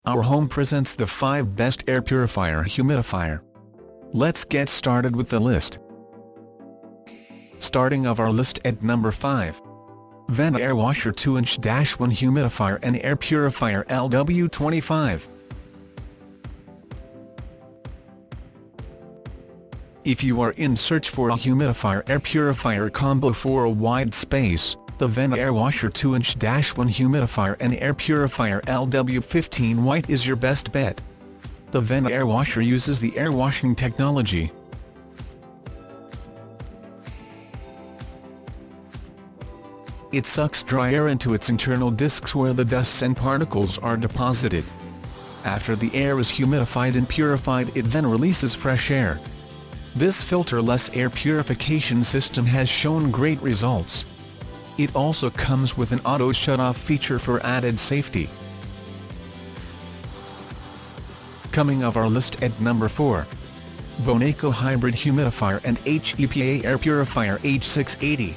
Our home presents the 5 best air purifier humidifier. Let's get started with the list. Starting of our list at number 5. Vena Air Washer 2-inch-1 Humidifier and Air Purifier LW25. If you are in search for a humidifier air purifier combo for a wide space, the Vena Air Washer 2-inch-1 Humidifier and Air Purifier LW15 White is your best bet. The Vena Air Washer uses the air washing technology. It sucks dry air into its internal discs where the dusts and particles are deposited. After the air is humidified and purified, it then releases fresh air. This filter-less air purification system has shown great results. It also comes with an auto shut-off feature for added safety. Coming of our list at number 4. Boneco Hybrid Humidifier and HEPA Air Purifier H680.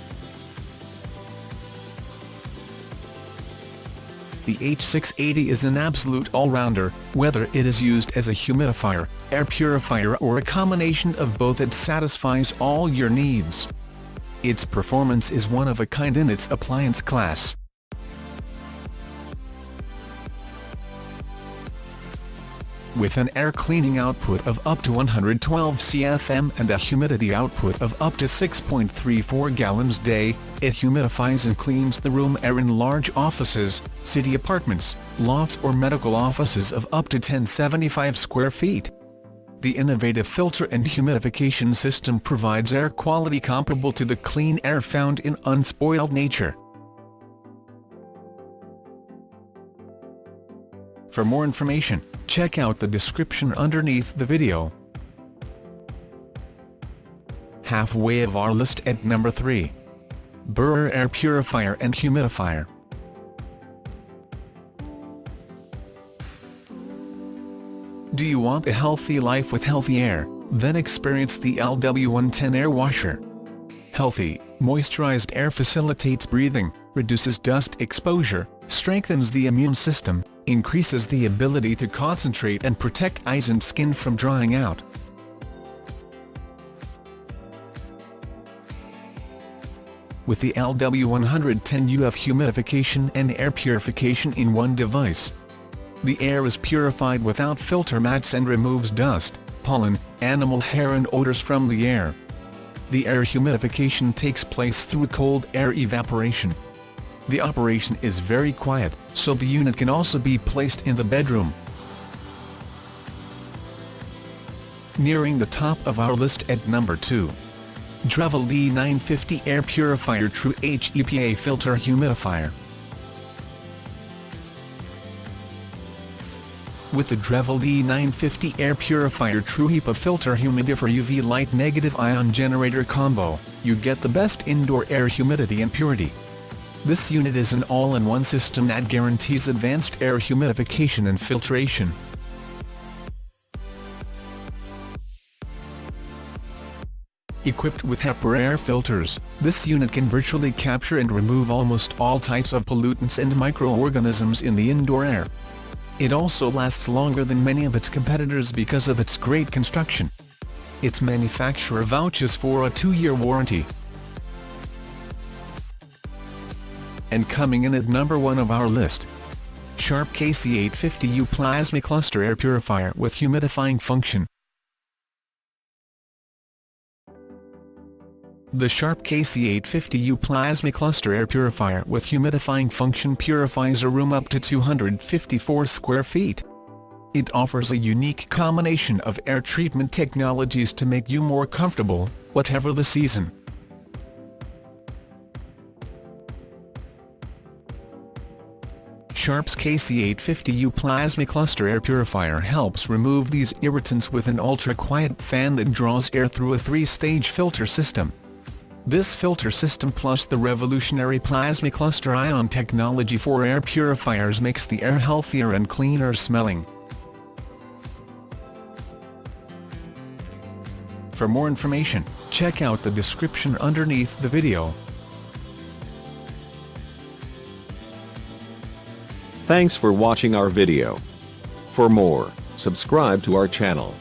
The H680 is an absolute all-rounder, whether it is used as a humidifier, air purifier or a combination of both. It satisfies all your needs. Its performance is one of a kind in its appliance class. With an air cleaning output of up to 112 CFM and a humidity output of up to 6.34 gallons a day, it humidifies and cleans the room air in large offices, city apartments, lofts or medical offices of up to 1075 square feet. The innovative filter and humidification system provides air quality comparable to the clean air found in unspoiled nature. For more information, check out the description underneath the video. Halfway of our list at number 3. Burr Air Purifier and Humidifier. Do you want a healthy life with healthy air? Then experience the LW110 Air Washer. Healthy, moisturized air facilitates breathing, reduces dust exposure, strengthens the immune system, increases the ability to concentrate and protect eyes and skin from drying out. With the LW110 you have humidification and air purification in one device. The air is purified without filter mats and removes dust, pollen, animal hair and odors from the air. The air humidification takes place through cold air evaporation. The operation is very quiet, so the unit can also be placed in the bedroom. Nearing the top of our list at number 2. Drewel D950 Air Purifier True HEPA Filter Humidifier. With the Drewel D950 Air Purifier True HEPA Filter Humidifier UV Light Negative Ion Generator Combo, you get the best indoor air humidity and purity. This unit is an all-in-one system that guarantees advanced air humidification and filtration. Equipped with HEPA air filters, this unit can virtually capture and remove almost all types of pollutants and microorganisms in the indoor air. It also lasts longer than many of its competitors because of its great construction. Its manufacturer vouches for a 2-year warranty. And coming in at number 1 of our list. Sharp KC850U Plasma Cluster Air Purifier with Humidifying Function. The Sharp KC850U Plasma Cluster Air Purifier with Humidifying Function purifies a room up to 254 square feet. It offers a unique combination of air treatment technologies to make you more comfortable, whatever the season. Sharp's KC850U Plasma Cluster Air Purifier helps remove these irritants with an ultra-quiet fan that draws air through a 3-stage filter system. This filter system plus the revolutionary plasma cluster ion technology for air purifiers makes the air healthier and cleaner smelling. For more information, check out the description underneath the video. Thanks for watching our video. For more, subscribe to our channel.